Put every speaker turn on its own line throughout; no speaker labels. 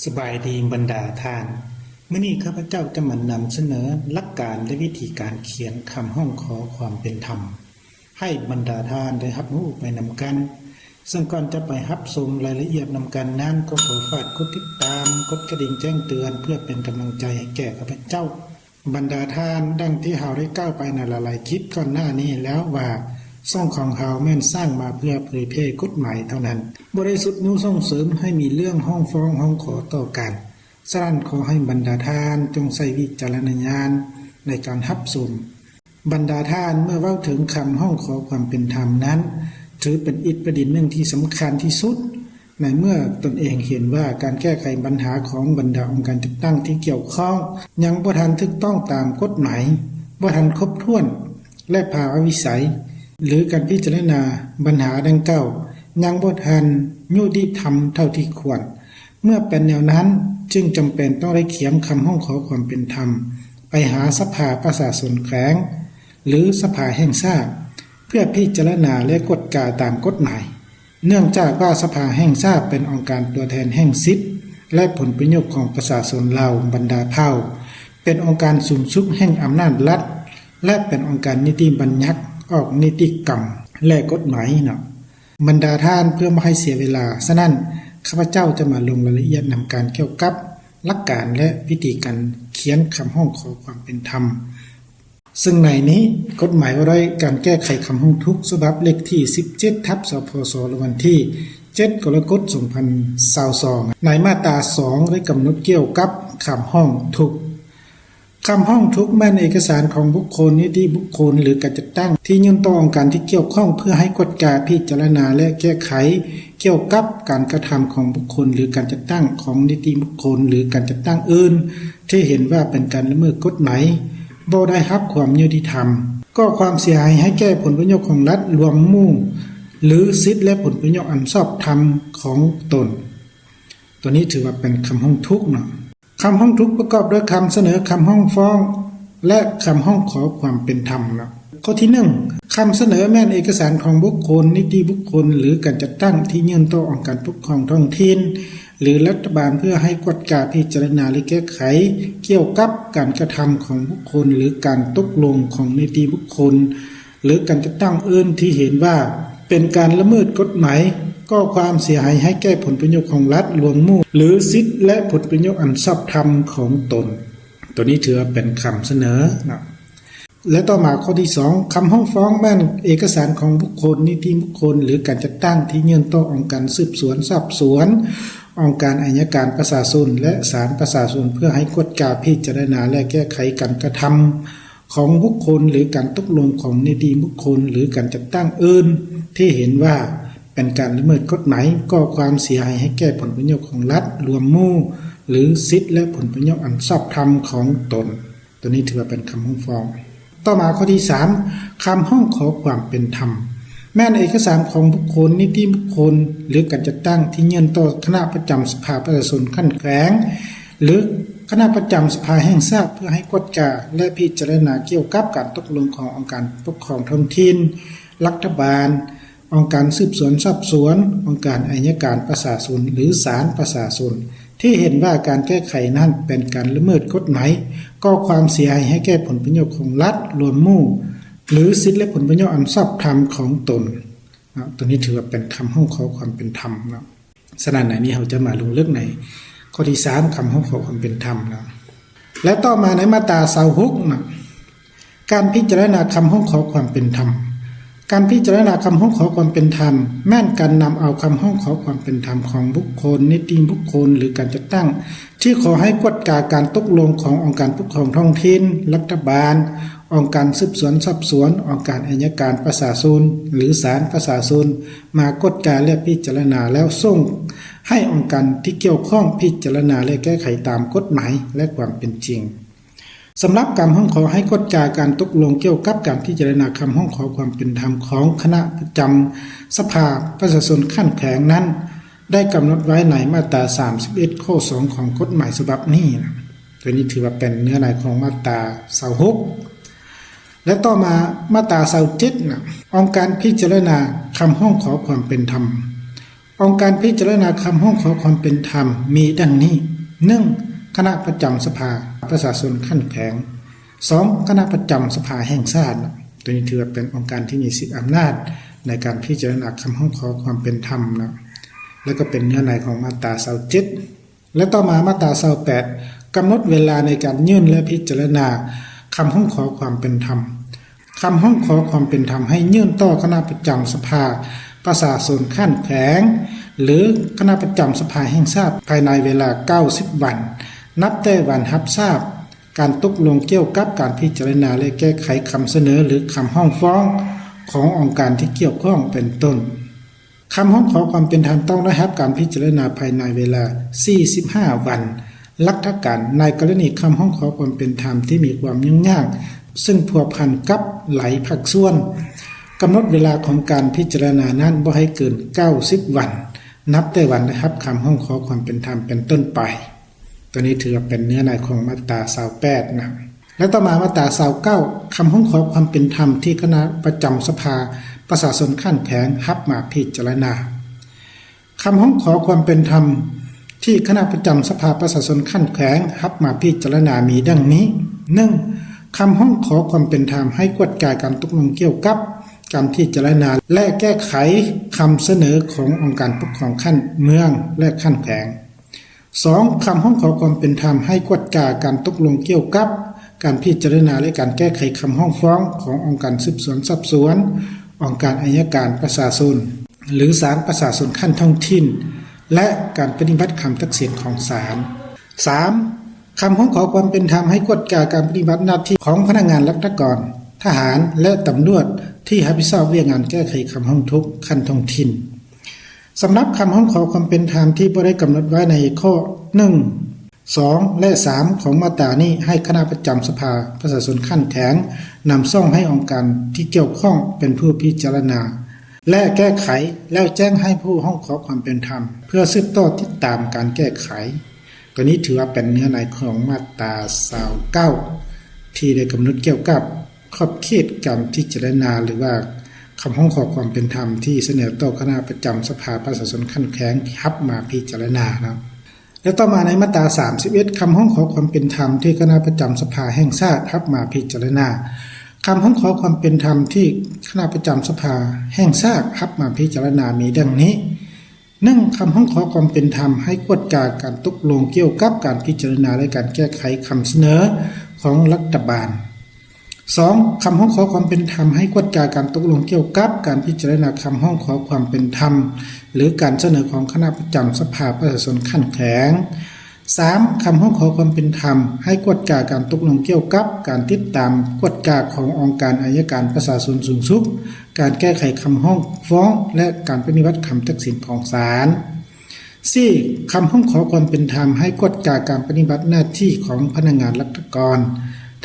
สบายดีบรรดาท่านมื้อนี้ข้าพเจ้าจะมานำเสนอหลักการและวิธีการเขียนคำห้องขอความเป็นธรรมให้บรรดาท่านได้รับรู้ไปนำกันซึ่งก่อนจะไปรับชมรายละเอียดนำกันนั้นก็ขอฝากกดติดตามกดกระดิ่งแจ้งเตือนเพื่อเป็นกำลังใจให้แก่ข้าพเจ้าบรรดาท่านดังที่เราได้ก้าวไปในหลายๆคลิปก่อนหน้านี้แล้วว่าซ่องของเราแม่นสร้างมาเพื่อเผยแพร่กฎหมายเท่านั้นบริสุทธิ์นู้ส่งเสริมให้มีเรื่องห้องฟ้องห้องขอต่อกันฉะนั้นขอให้บรรดาท่านจงใช้วิจารณญาณในการรับชมบรรดาท่านเมื่อเว้าถึงคำห้องขอความเป็นธรรมนั้นถือเป็นอีกประเด็นหนึ่งที่สำคัญที่สุดในเมื่อตนเองเห็นว่าการแก้ไขปัญหาของบรรดาองค์การจัดตั้งที่เกี่ยวข้องยังบ่ทันถูกต้องตามกฎหมายบ่ทันครบถ้วนและภาวะวิสัยหรือการพิจารณาปัญหาดังกล่าวยังบ่ทันยุติธรรมเท่าที่ควรเมื่อเป็นแนวนั้นจึงจำเป็นต้องได้เขียนคำห้องขอความเป็นธรรมไปหาสภาประชาชนแขวงหรือสภาแห่งชาติเพื่อพิจารณาและกฎกาตามกฎหมายเนื่องจากว่าสภาแห่งชาติเป็นองค์การตัวแทนแห่งสิทธิและผลประโยชน์ของประชาชนเหล่าบรรดาเผ่าเป็นองค์การสูงสุดแห่งอำนาจรัฐและเป็นองค์การนิติบัญญัติออกนิติกรรมและกฎหมายเนาะบรรดาท่านเพื่อไม่ให้เสียเวลาฉะนั้นข้าพเจ้าจะมาลงรายละเอียดนำการเกี่ยวกับหลักการและวิธีการเขียนคำห้องขอความเป็นธรรมซึ่งในนี้กฎหมายว่าด้วยการแก้ไขคำห้องทุกข์ฉบับเลขที่17/สพสวันที่7กรกฎาคม2022ในมาตรา2ได้กำหนดเกี่ยวกับคำห้องทุกข์คำห้องทุกข์แม่นเอกสารของบุคคลนิติบุคคลหรือการจัดตั้งที่ยื่นต่อองค์การที่เกี่ยวข้องเพื่อให้กฎกาพิจารณาและแก้ไขเกี่ยวกับการกระทำของบุคคลหรือการจัดตั้งของนิติบุคคลหรือการจัดตั้งอื่นที่เห็นว่าเป็นการละเมิดกฎหมายบ่ได้รับความยุติธรรมก็ความเสียหายให้แก่ผลประโยชน์ของรัฐรวมหมู่หรือสิทธิและผลประโยชน์อันชอบธรรมของตนตัวนี้ถือว่าเป็นคำห้องทุกข์เนาะคำห้องทุกข์ประกอบด้วยคำเสนอคำห้องฟ้องและคำห้องขอความเป็นธรรมเนาะข้อที่1คำเสนอแม่นเอกสารของบุคคลนิติบุคคลหรือการจัดตั้งที่ยื่นต่อองค์การปกครองท้องถิ่นหรือรัฐบาลเพื่อให้กฎกาพิจารณาและแก้ไขเกี่ยวกับการกระทำของบุคคลหรือการตกลงของนิติบุคคลหรือการจัดตั้งอื่นที่เห็นว่าเป็นการละเมิดกฎหมายก็ความเสียหายให้แก่ผลประโยชน์ของรัฐรวมหมู่หรือสิทธิและผลประโยชน์อันชอบธรรมของตนตัวนี้ถือเป็นคำเสนอนะและต่อมาข้อที่2คำห้องฟ้องแม่นเอกสารของบุคคลนิติบุคคลหรือการจัดตั้งที่ยื่นต่อองค์การสืบสวนสอบสวนองค์การอัยการประชาชนและศาลประชาชนเพื่อให้กฎกาพิจารณาและแก้ไขการกระทำของบุคคลหรือการตกลงของนิติบุคคลหรือการจัดตั้งอื่นที่เห็นว่าเป็นการละเมิดกฎหมายก่อความเสียหายให้แก่ผลประโยชน์ของรัฐรวมหมู่หรือสิทธิและผลประโยชน์อันชอบธรรมของตนตัวนี้ถือว่าเป็นคำห้องฟ้องต่อมาข้อที่3คำห้องขอความเป็นธรรมแม้นเอกสารของบุคคลนิติบุคคลหรือการจัดตั้งที่ยื่นต่อคณะประจำสภาประชาชนขั้นแขวงหรือคณะประจำสภาแห่งชาติเพื่อให้กฎกาและพิจารณาเกี่ยวกับการตกลงขององค์การปกครองท้องถิ่นรัฐบาลองค์การสืบสวนสอบสวนองค์การอัยการประชาชนหรือศาลประชาชนที่เห็นว่าการแก้ไขนั้นเป็นการละเมิดกฎหมายก็ความเสียหายให้แก่ผลประโยชน์ของรัฐรวมหมู่หรือสิทธิและผลประโยชน์อันชอบธรรมของตนตัวนี้ถือว่าเป็นคำห้องขอความเป็นธรรมนะฉะนั้นในนี้เราจะมาลงลึกในข้อที่3คำห้องขอความเป็นธรรมนะและต่อมาในมาตรา26นะการพิจารณาคำห้องขอความเป็นธรรมการพิจารณาคำห้องขอความเป็นธรรมแม่นการนำเอาคำห้องขอความเป็นธรรมของบุคคลนิติบุคคลหรือการจัดตั้งที่ขอให้กฎกาการตกลงขององค์การปกครองท้องถิ่นรัฐบาลองค์การสืบสวนสอบสวนองค์การอัยการประชาชนหรือศาลประชาชนมากฎกาและพิจารณาแล้วส่งให้องค์การที่เกี่ยวข้องพิจารณาและแก้ไขตามกฎหมายและความเป็นจริงสำหรับการห้องขอให้กฎกาการตกลงเกี่ยวกับการพิจารณาคำห้องขอความเป็นธรรมของคณะประจำสภาประชาชนขั้นแขวงนั้นได้กำหนดไว้ในมาตรา31ข้อ2ของกฎหมายฉบับนี้นะตัวนี้ถือว่าเป็นเนื้อในของมาตรา26และต่อมามาตรา27นะองค์การพิจารณาคำห้องขอความเป็นธรรม องค์การพิจารณาคำร้องขอความเป็นธรรมมีดังนี้ 1. คณะประจำสภาประชาชนขั้นแข็ง 2. คณะประจำสภาแห่งชาติตัวนี้ถือเป็นองค์การที่มีสิทธิอำนาจในการพิจารณาคำร้องขอความเป็นธรรมนะแล้วก็เป็นเนื้อในของมาตรา27และต่อมามาตรา28กำหนดเวลาในการยื่นและพิจารณาคำร้องขอความเป็นธรรมคำร้องขอความเป็นธรรมให้ยื่นต่อคณะประจำสภาประชาชนขั้นแข็งหรือคณะประจำสภาแห่งชาติภายในเวลา90วันนับแต่วันรับทราบการตกลงเกี่ยวกับการพิจารณาและแก้ไขคำเสนอหรือคำร้องฟ้องขององค์การที่เกี่ยวข้องเป็นต้นคำร้องขอความเป็นธรรมต้องได้รับการพิจารณาภายในเวลา45วันหลักการในกรณีคำร้องขอความเป็นธรรมที่มีความยุ่งยากซึ่งพัวพันกับหลายภาคส่วนกำหนดเวลาของการพิจารณานั้นบ่ให้เกิน90วันนับแต่วันได้รับคำร้องขอความเป็นธรรมเป็นต้นไปตัวนี้ถือเป็นเนื้อในของมาตรา28นะและต่อมามาตรา29คำร้องขอความเป็นธรรมที่คณะประจำสภาประชาชนขั้นแข็งรับมาพิจารณาคำร้องขอความเป็นธรรมที่คณะประจำสภาประชาชนขั้นแข็งรับมาพิจารณามีดังนี้ 1. คำร้องขอความเป็นธรรมให้กวดกายการตกลงเกี่ยวกับการพิจารณาและแก้ไขคำเสนอขององค์การปกครองขั้นเมืองและขั้นแขวง 2. คำร้องขอความเป็นธรรมให้กวดกายการตกลงเกี่ยวกับการพิจารณาและการแก้ไขคำร้องฟ้องขององค์การสืบสวนสอบสวนองค์การอัยการประชาชนหรือศาลประชาชนขั้นท้องถิ่นและการปฏิบัติคำตัดสินของศาล 3. คำร้องขอความเป็นธรรมให้กวดกายการปฏิบัติหน้าที่ของพนักงานราชการทหารและตำรวจที่รับผิดชอบเรื่องงานแก้ไขคำร้องทุกข์ขั้นท้องถิ่นสำหรับคำร้องขอความเป็นธรรมที่บ่ได้กำหนดไว้ในข้อ 1 2 และ 3 ของมาตรานี้ให้คณะประจำสภาประชาชนขั้นแข็งนำส่งให้องค์การที่เกี่ยวข้องเป็นผู้พิจารณาและแก้ไขแล้วแจ้งให้ผู้ร้องขอความเป็นธรรมเพื่อสืบต่อติดตามการแก้ไขตัวนี้ถือว่าเป็นเนื้อในของมาตรา29ที่ได้กำหนดเกี่ยวกับขอบเขตการพิจารณาหรือว่าคำร้องขอความเป็นธรรมที่เสนอต่อคณะประจำสภาประชาชนขั้นแข็งรับมาพิจารณานะและต่อมาในมาตรา31คำร้องขอความเป็นธรรมที่คณะประจำสภาแห่งชาติรับมาพิจารณาคำร้องขอความเป็นธรรมที่คณะประจำสภาแห่งชาติรับมาพิจารณามีดังนี้ 1. คำร้องขอความเป็นธรรมให้กวดกายการตกลงเกี่ยวกับการพิจารณาและการแก้ไขคำเสนอของรัฐบาล 2. คำร้องขอความเป็นธรรมให้กวดกายการตกลงเกี่ยวกับการพิจารณาคำร้องขอความเป็นธรรมหรือการเสนอของคณะประจำสภาประชาชนขั้นแข็ง 3. คำร้องขอความเป็นธรรมให้กวดกายการตกลงเกี่ยวกับการติดตามกวดกายขององค์การอัยการประชาชนสูงสุดการแก้ไขคำร้องฟ้องและการปฏิบัติคำตัดสินของศาล 4. คำร้องขอความเป็นธรรมให้กวดกายการปฏิบัติหน้าที่ของพนักงานราชการ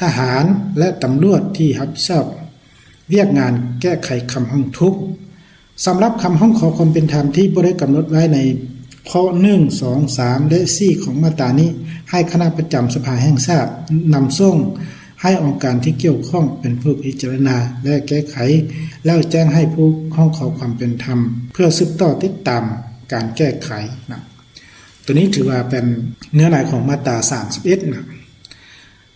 ทหารและตำรวจที่รับผิดชอบเรียกงานแก้ไขคำร้องทุกข์สำหรับคำร้องขอความเป็นธรรมที่บ่ได้กำหนดไว้ในข้อ 1 2 3 และ 4 ของมาตรานี้ให้คณะประจำสภาแห่งชาตินำส่งให้องค์การที่เกี่ยวข้องเป็นผู้พิจารณาและแก้ไขแล้วแจ้งให้ผู้ร้องขอความเป็นธรรมเพื่อสืบต่อติดตามการแก้ไขนะตัวนี้ถือว่าเป็นเนื้อในของมาตรา31นะ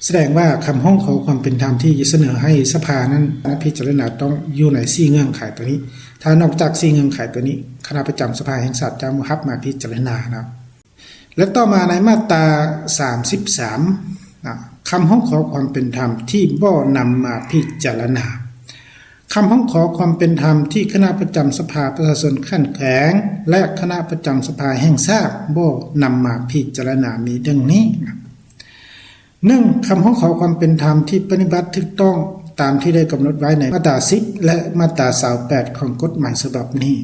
แสดงว่าคำร้องขอความเป็นธรรมที่เสนอให้สภานั้นพิจารณาต้องอยู่ใน4เงื่อนไขตัวนี้ถ้านอกจาก4เงื่อนไขตัวนี้คณะประจำสภาแห่งชาติจะรับมาพิจารณานะและต่อมาในมาตรา33นะคำร้องขอความเป็นธรรมที่บ่นำมาพิจารณาคำร้องขอความเป็นธรรมที่คณะประจำสภาประชาชนขั้นแข็งและคณะประจำสภาแห่งชาติบ่นำมาพิจารณามีดังนี้1. คำร้องขอความเป็นธรรมที่ปฏิบัติถูกต้องตามที่ได้กำหนดไว้ในมาตรา10และมาตรา28ของกฎหมายฉบับนี้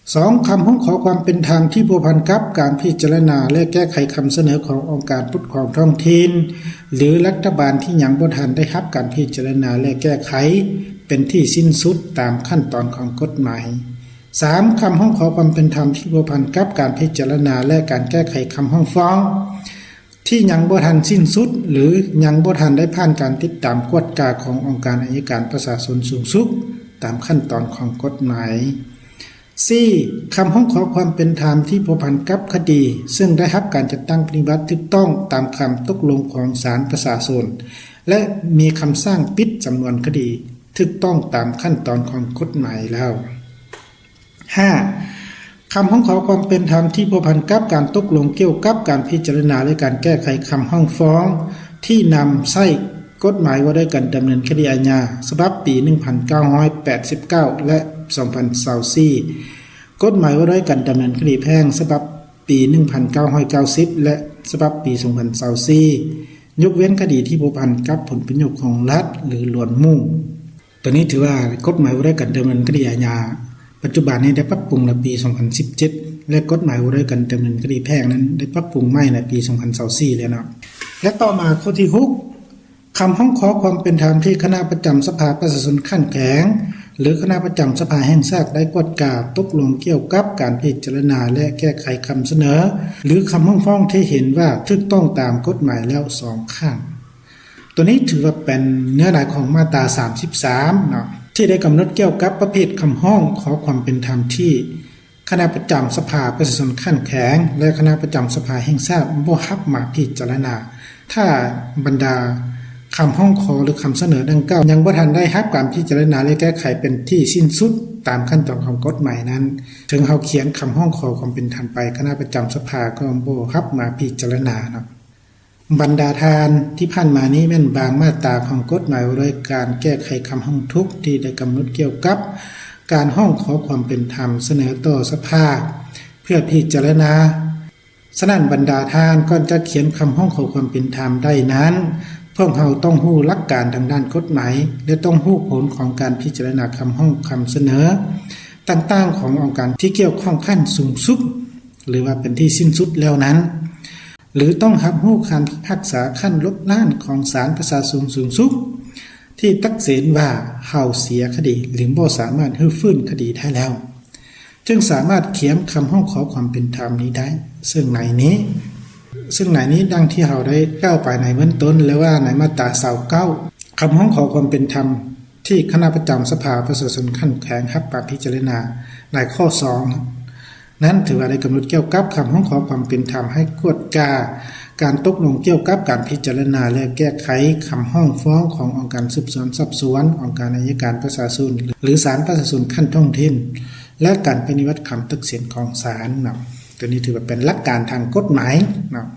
2. คำร้องขอความเป็นธรรมที่พัวพันกับการพิจารณาและแก้ไขคำเสนอขององค์การปกครองท้องถิ่นหรือรัฐบาลที่ยังบ่ทันได้รับการพิจารณาและแก้ไขเป็นที่สิ้นสุดตามขั้นตอนของกฎหมาย 3. คำร้องขอความเป็นธรรมที่พัวพันกับการพิจารณาและการแก้ไขคำร้องฟ้องที่ยังบ่ทันสิ้นสุดหรือยังบ่ทันได้ผ่านการติดตามกวดกาขององค์การอัยการประชาชนสูงสุดตามขั้นตอนของกฎหมาย 4. คำร้องขอความเป็นธรรมที่ผัวพันกับคดีซึ่งได้รับการจัดตั้งปฏิบัติถูกต้องตามคำตกลงของศาลประชาชนและมีคำสั่งปิดจำนวนคดีถูกต้องตามขั้นตอนของกฎหมายแล้ว 5. คำร้องขอความเป็นธรรมที่ผัวพันกับการตกลงเกี่ยวกับการพิจารณาและการแก้ไขคำร้องฟ้องที่นำใช้กฎหมายว่าด้วยการดำเนินคดีอาญาฉบับปี 1989 และ 2024 กฎหมายว่าด้วยการดำเนินคดีแพ่งฉบับปี 1990 และฉบับปี 2024 ยกเว้นคดีที่ผัวพันกับผลประโยชน์ของรัฐหรือล้วนหมู่ตัวนี้ถือว่ากฎหมายว่าด้วยการดำเนินคดีอาญาปัจจุบันนี้ได้ปรับปรุงในปี 2017 และกฎหมายว่าด้วยการดำเนินคดีแพ่งนั้นได้ปรับปรุงใหม่ในปี 2024 แล้วเนาะและต่อมาข้อที่ 6 คำร้องขอความเป็นธรรมที่คณะประจำสภาประชาชนขั้นแข็งหรือคณะประจำสภาแห่งชาติได้กวดกาตกลงเกี่ยวกับการพิจารณาและแก้ไขคำเสนอหรือคำร้องฟ้องที่เห็นว่าถูกต้องตามกฎหมายแล้ว2ครั้งตัวนี้ถือว่าเป็นเนื้อหาของมาตรา 33 เนาะที่ได้กำหนดเกี่ยวกับประเภทคำร้องขอความเป็นธรรมที่คณะประจำสภาประชาชนขั้นแข็งและคณะประจำสภาแห่งชาติบ่รับมาพิจารณาถ้าบรรดาคำร้องขอหรือคำเสนอดังกล่าวยังบ่ทันได้รับการพิจารณาและแก้ไขเป็นที่สิ้นสุดตามขั้นตอนของกฎหมายนั้นถึงเฮาเขียนคำร้องขอความเป็นธรรมไปคณะประจำสภาก็บ่รับมาพิจารณาเนาะบรรดาทานที่ผ่านมานี้แม่นบางมาตราของกฎหมายโดยการแก้ไขคำร้องทุกข์ที่ได้กำหนดเกี่ยวกับการร้องขอความเป็นธรรมเสนอต่อสภาเพื่อพิจารณาฉะนั้นบรรดาทานก่อนจะเขียนคำร้องขอความเป็นธรรมได้นั้นพวกเราต้องรู้หลักการทางด้านกฎหมายและต้องรู้ผลของการพิจารณาคำร้องคำเสนอต่างๆขององค์การที่เกี่ยวข้องขั้นสูงสุดหรือว่าเป็นที่สิ้นสุดแล้วนั้นหรือต้องรับรู้คำพิพากษาขั้นลบล้านของศาลประชาชนสูงสุดที่ตัดสินว่าเฮาเสียคดีหรือบ่สามารถรื้อฟื้นคดีได้แล้วจึงสามารถเขียนคำร้องขอความเป็นธรรมนี้ได้ซึ่งในนี้ดังที่เราได้กล่าวไปในเบื้องต้นแล้วว่าในมาตรา29คำร้องขอความเป็นธรรมที่คณะประจำสภาประชาชนขั้นแข็งรับการพิจารณาในข้อ2นั้นถือว่าได้กำหนดเกี่ยวกับคำร้องขอความเป็นธรรมให้กวดกาการตกลงเกี่ยวกับการพิจารณาและแก้ไขคำร้องฟ้องขององค์การสืบสวนสอบสวนองค์การอัยการประชาชนหรือศาลประชาชนขั้นท้องถิ่นและการปฏิบัติคำตัดสินของศาลเนาะตัวนี้ถือว่าเป็นหลักการทางกฎหมายเนาะ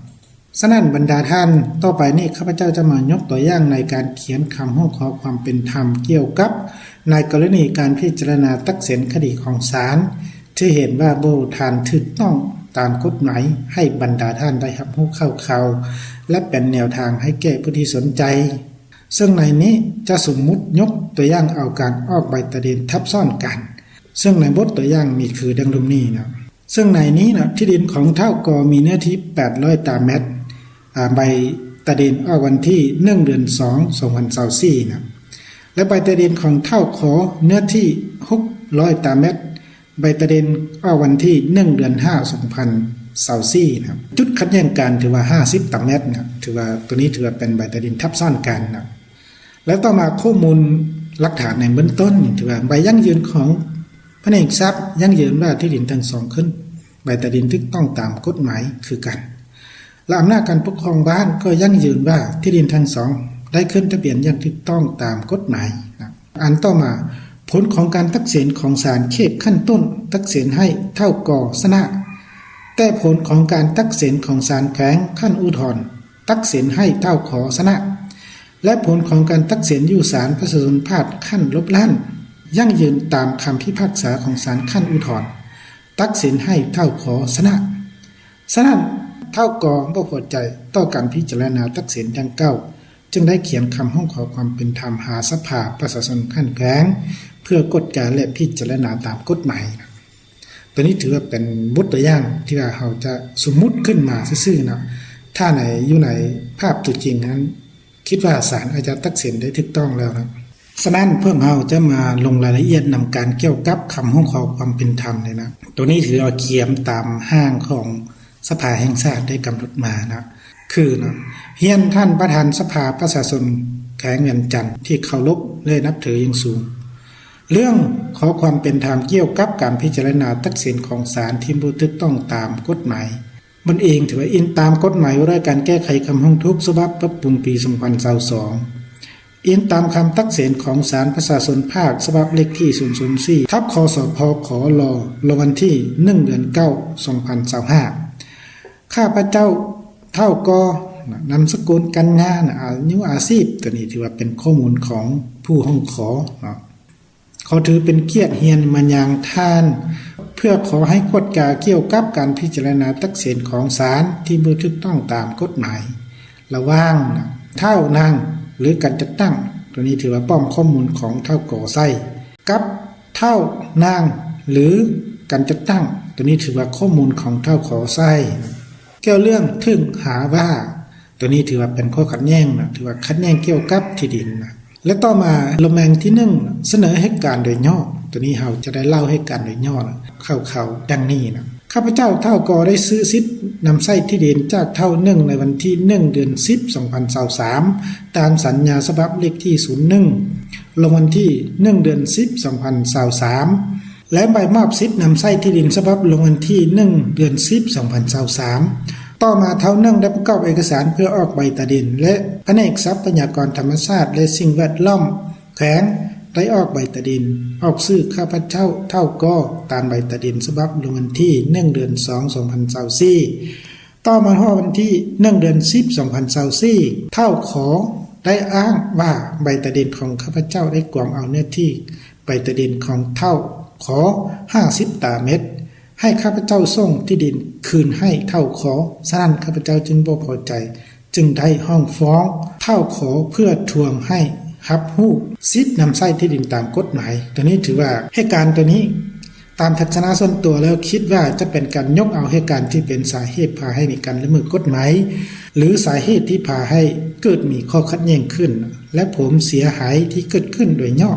ฉะนั้นบรรดาท่านต่อไปนี้ข้าพเจ้าจะมายกตัวอย่างในการเขียนคำร้องขอความเป็นธรรมเกี่ยวกับในกรณีการพิจารณาตัดสินคดีของศาลที่เห็นว่าบ่ทันถูกต้องตามกฎหมายให้บรรดาท่านได้รับรู้เข้าและเป็นแนวทางให้แก่ผู้ที่สนใจซึ่งในนี้จะสมมุติยกตัวอย่างเอาการออกใบตะเดินทับซ้อนกันซึ่งในบทตัวอย่างมีคือดังนี้นะซึ่งในนี้นะที่ดินของเท่ากอมีเนื้อที่800ตารางเมตรใบตะเดินออกวันที่1เดือน2 2024นะและใบตะเดินของเท่าขอเนื้อที่600ตารางเมตรใบตะเดินออกวันที่1เดือน5 2024นะจุดขัดแย้งกันถือว่า50ตารางเมตรนะถือว่าตัวนี้ถือว่าเป็นใบตะเดินทับซ้อนกันนะแล้วต่อมาข้อมูลหลักฐานในเบื้องต้นถือว่าใบยั่งยืนของพระเอกทรัพย์ยั่งยืนว่าที่ดินทั้งสองขึ้นใบตะดินถูกต้องตามกฎหมายคือกันและอำนาจการปกครองบ้านก็ยั่งยืนว่าที่ดินทั้งสองได้ขึ้นทะเบียนอย่างถูกต้องตามกฎหมายนะอันต่อมาผลของการตัดสินของศาลเขตขั้นต้นตัดสินให้เท่ากอชนะแต่ผลของการตัดสินของศาลแขวงขั้นอุทธรณ์ตัดสินให้เท่าขอชนะและผลของการตัดสินอยู่ศาลประชาชนภาคขั้นลบล้านยั่งยืนตามคำพิพากษาของศาลขั้นอุทธรณ์ตัดสินให้เท่าขอชนะฉะนั้นเท่ากอบ่พอใจต่อการพิจารณาตัดสินดังกล่าวจึงได้เขียนคำร้องขอความเป็นธรรมหาสภาประชาชนขั้นแขวงเพื่อกฎการและพิจารณาตามกฎหมายตัวนี้ถือว่าเป็นบทตัวอย่างที่เราจะสมมุติขึ้นมาซื่อๆนะถ้าไหนอยู่ในภาพตัวจริงนั้นคิดว่าศาลอาจจะตัดสินได้ถูกต้องแล้วนะฉะนั้นเพิ่มเราจะมาลงรายละเอียดนำการเกี่ยวกับคำร้องขอความเป็นธรรมเลยนะตัวนี้ถือเอาเขียนตามห้างของสภาแห่งชาติได้กำหนดมานะคือนะเฮียนท่านประธานสภาประชาชนแขวงเวียงจันทน์ที่เคารพและนับถืออย่างสูง เรื่องขอความเป็นธรรมเกี่ยวกับการพิจารณาตัดสินของศาลที่บ่ถูกต้องตามกฎหมายมันเองถือว่าอินตามกฎหมายว่าด้วยการแก้ไขคำร้องทุกข์ฉบับปรับปรุงปี2022อินตามคำตัดสินของศาลประชาชนภาคฉบับเลขที่004ทับคสพขลวันที่1เดือน9 2025ข้าพเจ้าเท่าก็นามสกุลกันงานอายุอาชีพตัวนี้ถือว่าเป็นข้อมูลของผู้ร้องขอเนาะเขาถือเป็นเกียรติเฮียนมายังท่านเพื่อขอให้กฎกาเกี่ยวกับการพิจารณาตัดสินของศาลที่บ่ถูกต้องตามกฎหมายระหว่างเท่านางหรือการจัดตั้งตัวนี้ถือว่าป้อมข้อมูลของเท่าก่อไส้กับเท่านางหรือการจัดตั้งตัวนี้ถือว่าข้อมูลของเท่าขอไส้เกี่ยวเรื่องถึงหาว่าตัวนี้ถือว่าเป็นข้อขัดแย้งนะถือว่าขัดแย้งเกี่ยวกับที่ดินนะและต่อมาลงแมงที่1เสนอให้การโดยย่อตัวนี้เราจะได้เล่าให้การโดยย่อนะเข้าดังนี้นะข้าพเจ้าเท่าก็ได้ซื้อสิทธิ์นำไส้ที่ดินจากเท่า1ในวันที่1เดือน10 2023ตามสัญญาฉบับเลขที่01ลงวันที่1เดือน10 2023และใบมอบสิทธิ์นำไส้ที่ดินฉบับลงวันที่1เดือน10 2023ต่อมาเท่าได้ประกอบเอกสารเพื่อออกใบตาดินและแผนกทรัพยากรธรรมชาติและสิ่งแวดล้อมแขวงได้ออกใบตาดินออกชื่อข้าพเจ้าเท่าก็ตามใบตาดินฉบับลงวันที่1เดือน2 2024ต่อมาวันที่1เดือน10 2024เท่าขอได้อ้างว่าใบตาดินของข้าพเจ้าได้กวางเอาเนื้อที่ใบตาดินของเท่าขอ50 ตารางเมตรให้ข้าพเจ้าส่งที่ดินคืนให้เท่าขอฉะนั้นข้าพเจ้าจึงบ่พอใจจึงได้ห้องฟ้องเท่าขอเพื่อทวงให้รับรู้สิทธิ์นำไส้ที่ดินตามกฎหมายตัวนี้ถือว่าเหตุการณ์ตัวนี้ตามทัศนะส่วนตัวแล้วคิดว่าจะเป็นการยกเอาเหตุการณ์ที่เป็นสาเหตุพาให้มีการละเมิดกฎหมายหรือสาเหตุที่พาให้เกิดมีข้อขัดแย้งขึ้นและผมเสียหายที่เกิดขึ้นโดยย่อ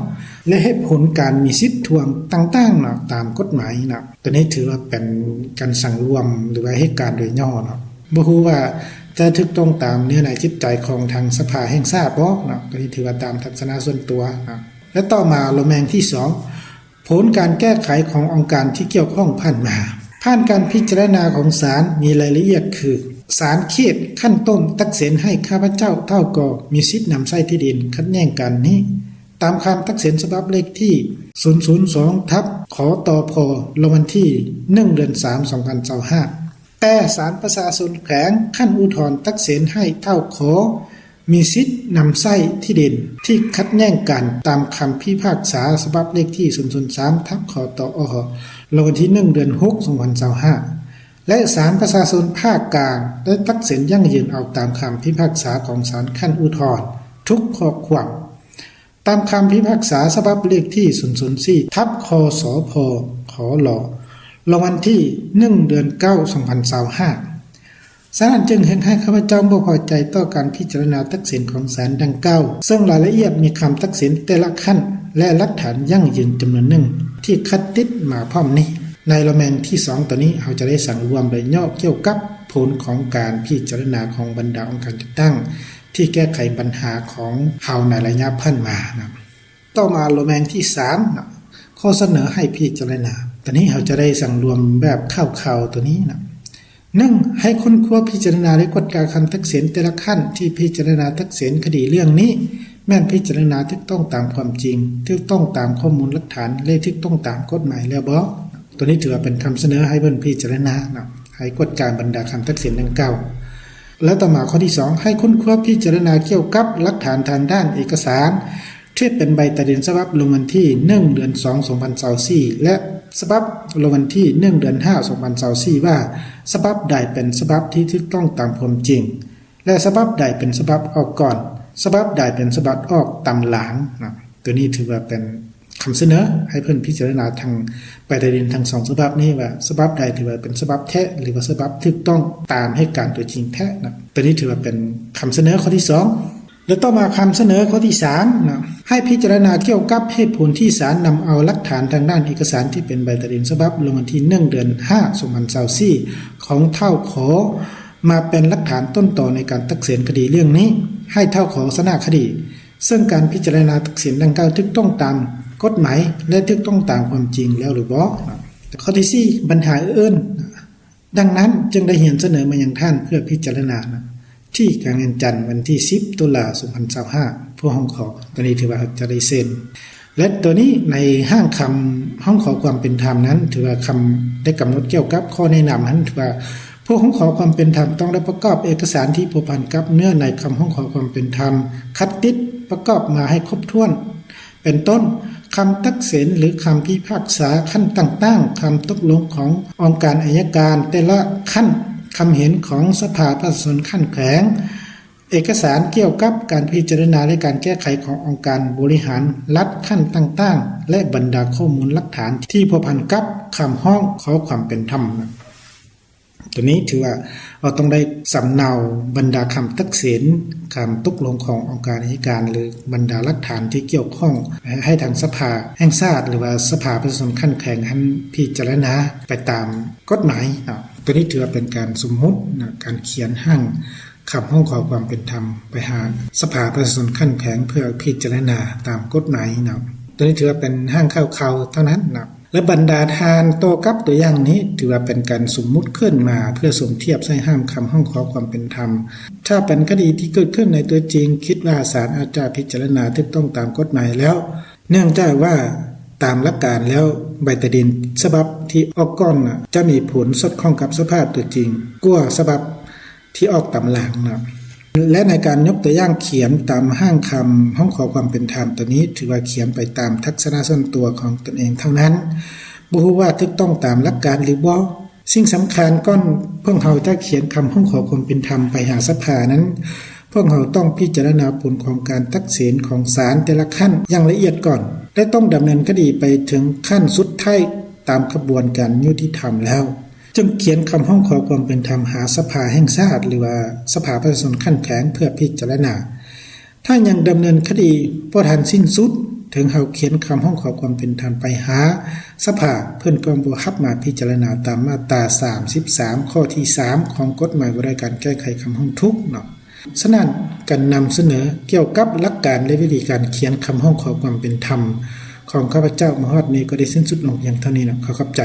และเหตุผลการมีสิทธิ์ทวงต่างๆนะตามกฎหมายนะตัวนี้ถือว่าเป็นการสั่งรวมหรือว่าเหตุการณ์โดยย่อนะบ่ฮู้ว่าจะถูกต้องตามเนื้อในจิตใจของทางสภาแห่งชาติบ่นะตัวนี้ถือว่าตามทัศนะส่วนตัวนะและต่อมาโลแมงที่2ผลการแก้ไขขององค์การที่เกี่ยวข้องผ่านการพิจารณาของศาลมีรายละเอียดคือศาลเขตขั้นต้นตัดสินให้ข้าพเจ้าเท่าก็มีสิทธิ์นำไส้ที่ดินขัดแย้งกันนี้ตามคำตัดสินฉบับเลขที่002ทับขอตอพอลงวันที่1เดือน3 2025แต่ศาลประชาชนแขวงขั้นอุทธรณ์ตัดสินให้เท่าขอมีสิทธิ์นำไส้ที่ดินที่ขัดแย้งกันตามคำพิพากษาฉบับเลขที่003ทับขอตอลงวันที่1เดือน6 2025และศาลประชาชนภาคกลางได้ตัดสินยั่งยืนเอาตามคำพิพากษาของศาลขั้นอุทธรณ์ทุกข้อความตามคำพิพากษาฉบับเลขที่004ทับคสพขลลงวันที่1เดือน9 2025ศาลจึงเห็นให้ข้าพเจ้าบ่พอใจต่อการพิจารณาตัดสินของศาลดังกล่าวซึ่งรายละเอียดมีคำตัดสินแต่ละขั้นและหลักฐานยั่งยืนจำนวนหนึ่งที่คัดติดมาพร้อมนี้ในโลแมงที่2ตัวนี้เราจะได้สั่งรวมโดยย่อเกี่ยวกับผลของการพิจารณาของบรรดาองค์การจัดตั้งที่แก้ไขปัญหาของเฮาในระยะผ่านมานะต่อมาโลแมงที่3นะข้อเสนอให้พิจารณาตอนนี้เราจะได้สั่งรวมแบบข่าวๆตัวนี้นะ1ให้ค้นคว้าพิจารณาและกฎการคำตัดสินแต่ละขั้นที่พิจารณาตัดสินคดีเรื่องนี้แม่นพิจารณาถูกต้องตามความจริงถูกต้องตามข้อมูลหลักฐานและถูกต้องตามกฎหมายแล้วบ่ตัวนี้ถือว่าเป็นคำเสนอให้เพิ่นพิจารณานะให้กฎการบรรดาคำตัดสินดังกล่าวแล้วต่อมาข้อที่2ให้ค้นคว้าพิจารณาเกี่ยวกับหลักฐานทางด้านเอกสารที่เป็นใบตาดินฉบับลงวันที่1เดือน2 2024และฉบับลงวันที่1เดือน5 2024ว่าฉบับใดเป็นฉบับที่ถูกต้องตามความจริงและฉบับใดเป็นฉบับออกก่อนฉบับใดเป็นฉบับออกตามหลังนะตัวนี้ถือว่าเป็นคำเสนอให้เพิ่นพิจารณาทางใบตาดินทั้ง2ฉบับนี้ว่าฉบับใดถือว่าเป็นฉบับแท้หรือว่าฉบับถูกต้องตามเหตุการณ์ตัวจริงแท้นะตัวนี้ถือว่าเป็นคำเสนอข้อที่2แล้วต่อมาคำเสนอข้อที่3นะให้พิจารณาเกี่ยวกับเหตุผลที่ศาลนำเอาหลักฐานทางด้านเอกสารที่เป็นใบตาดินฉบับลงวันที่1เดือน5 2024ของเท่าขอมาเป็นหลักฐานต้นต่อในการตัดสินคดีเรื่องนี้ให้เท่าขอชนะคดีซึ่งการพิจารณาตัดสินดังกล่าวถูกต้องตาม กฎหมายและถูกต้องตามความจริงแล้วหรือบ่ข้อที่4ปัญหาอื่นดังนั้นจึงได้เห็นเสนอมายังท่านเพื่อพิจารณาที่การงานจันทร์วันที่10ตุลาคม2025ผู้ห้องขอตัวนี้ถือว่าจะได้เซ็นและตัวนี้ในห้างคำห้องขอความเป็นธรรมนั้นถือว่าคำได้กำหนดเกี่ยวกับข้อแนะนำนั้นถือว่าผู้ห้องขอความเป็นธรรมต้องได้ประกอบเอกสารที่ผูกพันกับเนื้อในคำห้องขอความเป็นธรรมคัดติดประกอบมาให้ครบถ้วนเป็นต้นคำตักเสนหรือคำพิพากษาขั้นต่างๆคำตกลงขององค์การอัยการแต่ละขั้นคำเห็นของสภาประชาชนขั้นแขวงเอกสารเกี่ยวกับการพิจารณาและการแก้ไขขององค์การบริหารรัฐขั้นต่างๆและบรรดาข้อมูลหลักฐานที่ผูกพันกับคำห้องขอความเป็นธรรมตัวนี้ถือว่าเราต้องได้สำเนาบรรดาคำตักเสนคำตกลงขององค์การอัยการหรือบรรดาหลักฐานที่เกี่ยวข้องให้ทางสภาแห่งชาติหรือว่าสภาประชาชนขั้นแขวงให้พิจารณาไปตามกฎหมายตัวนี้ถือว่าเป็นการสมมุติการเขียนห้างคำห้องขอความเป็นธรรมไปหาสภาประชาชนขั้นแขวงเพื่อพิจารณาตามกฎหมายตัวนี้ถือว่าเป็นห้างข่าวๆเท่านั้นและบรรดาทานโตกับตัวอย่างนี้ถือว่าเป็นการสมมุติขึ้นมาเพื่อสมเทียบใส่ห้ามคำห้องขอความเป็นธรรมถ้าเป็นคดีที่เกิดขึ้นในตัวจริงคิดว่าศาลอาจจะพิจารณาถูกต้องตามกฎหมายแล้วเนื่องจากว่าตามหลักการแล้วใบตะดินฉบับที่ออกก่อนจะมีผลสอดคล้องกับสภาพตัวจริงกว่าฉบับที่ออกตามหลังและในการยกตัวอย่างเขียนตามห้างคำห้องขอความเป็นธรรมตัวนี้ถือว่าเขียนไปตามทัศนส่วนตัวของตนเองเท่านั้นบ่ฮู้ว่าถูกต้องตามหลักการหรือบ่สิ่งสำคัญก่อนพวกเราจะเขียนคำห้องขอความเป็นธรรมไปหาสภานั้นพวกเราต้องพิจารณาผลของการตัดสินของศาลแต่ละขั้นอย่างละเอียดก่อนและต้องดำเนินคดีไปถึงขั้นสุดท้ายตามกระบวนการยุติธรรมแล้วจึงเขียนคำห้องขอความเป็นธรรมหาสภาแห่งชาติหรือว่าสภาประชาชนขั้นแขวงเพื่อพิจารณาถ้ายังดำเนินคดีบ่ทันสิ้นสุดถึงเฮาเขียนคำห้องขอความเป็นธรรมไปหาสภาเพิ่นก็บ่รับมาพิจารณาตามมาตรา33ข้อที่3ของกฎหมายว่าด้วยการแก้ไขคำห้องทุกข์ฉะนั้นการนำเสนอเกี่ยวกับหลักการและวิธีการเขียนคำห้องขอความเป็นธรรมของข้าพเจ้ามฮอดนี้ก็ได้สิ้นสุดลงอย่างเท่านี้ขอขอบใจ